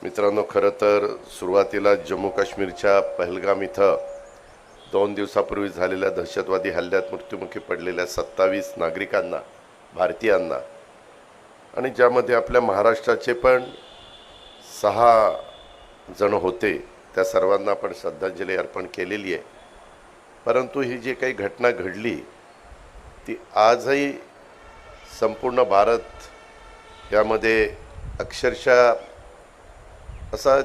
मित्रांनो, खरं तर सुरुवातीला जम्मू काश्मीरच्या पहलगाम इथं 2 दिवसापूर्वी झालेल्या दहशतवादी हल्ल्यात मृत्युमुखी पडलेल्या 27 नागरिकांना, भारतीयांना आणि ज्यामध्ये आपल्या महाराष्ट्राचे पण 6 जण होते, त्या सर्वांना आपण श्रद्धांजली अर्पण केलेली आहे. परंतु ही जी काही घटना घडली ती आजही संपूर्ण भारत यामध्ये अक्षरशः असा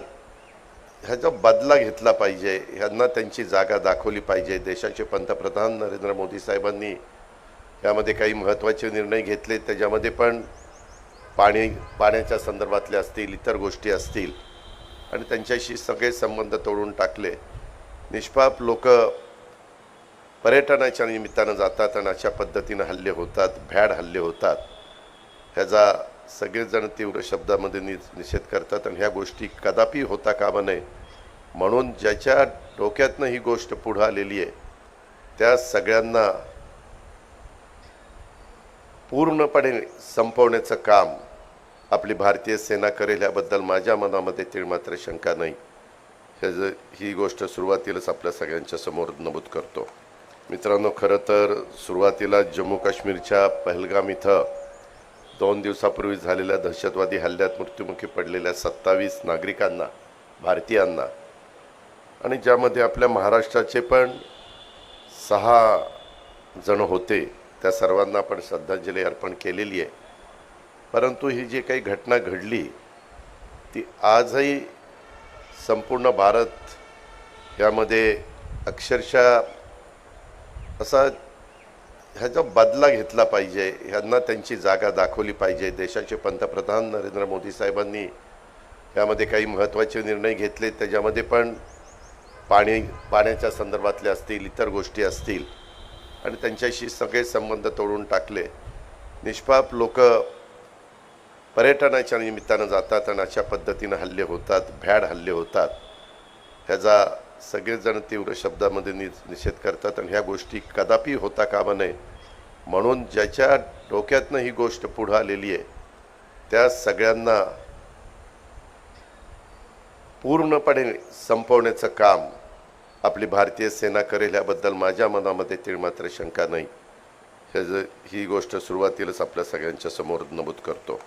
ह्याचा बदला घेतला पाहिजे, ह्यांना त्यांची जागा दाखवली पाहिजे. देशाचे पंतप्रधान नरेंद्र मोदी साहेबांनी यामध्ये काही महत्त्वाचे निर्णय घेतले, त्याच्यामध्ये पण पाण्याच्या संदर्भातले असतील, इतर गोष्टी असतील आणि त्यांच्याशी सगळे संबंध तोडून टाकले. निष्पाप लोक पर्यटनाच्या निमित्तानं जातात आणि अशा पद्धतीनं हल्ले होतात, भ्याड हल्ले होतात. ह्याचा सगळेजण तीव्र शब्दामध्ये निषेध करतात आणि ह्या गोष्टी कदापि होता कामा नये. म्हणून ज्याच्या डोक्यातनं ही गोष्ट पुढं आलेली आहे त्या सगळ्यांना पूर्णपणे संपवण्याचं काम आपली भारतीय सेना करेल याबद्दल माझ्या मनामध्ये तीळमात्र शंका नाही. ही गोष्ट सुरुवातीलाच आपल्या सगळ्यांच्या समोर नमूद करतो. मित्रांनो, खरं तर सुरुवातीला जम्मू काश्मीरच्या पहलगाम इथं 2 दिवसापूर्वी झालेल्या दहशतवादी हल्ल्यात मृत्युमुखी पडलेल्या 27 नागरिकांना, भारतीयांना आणि ज्यामध्ये आपल्या महाराष्ट्राचे पण 6 जण होते, त्या सर्वांना आपण श्रद्धांजली अर्पण केलेली आहे. परंतु ही जी काही घटना घडली ती आजही संपूर्ण भारत यामध्ये अक्षरशः असा ह्याचा बदला घेतला पाहिजे, ह्यांना त्यांची जागा दाखवली पाहिजे. देशाचे पंतप्रधान नरेंद्र मोदी साहेबांनी यामध्ये काही महत्त्वाचे निर्णय घेतले, त्याच्यामध्ये पण पाण्याच्या संदर्भातले असतील, इतर गोष्टी असतील आणि त्यांच्याशी सगळे संबंध तोडून टाकले. निष्पाप लोक पर्यटनाच्या निमित्तानं जातात आणि अशा पद्धतीनं हल्ले होतात, भ्याड हल्ले होतात. ह्याचा सगळेजण तीव्र शब्दामध्ये निषेध करतात आणि ह्या गोष्टी कदापि होता कामा नये. म्हणून ज्याच्या डोक्यातनं ही गोष्ट पुढं आलेली आहे त्या सगळ्यांना पूर्णपणे संपवण्याचं काम आपली भारतीय सेना करेल याबद्दल माझ्या मनामध्ये तीळमात्र शंका नाही. ही गोष्ट सुरुवातीलाच आपल्या सगळ्यांच्या समोर नमूद करतो.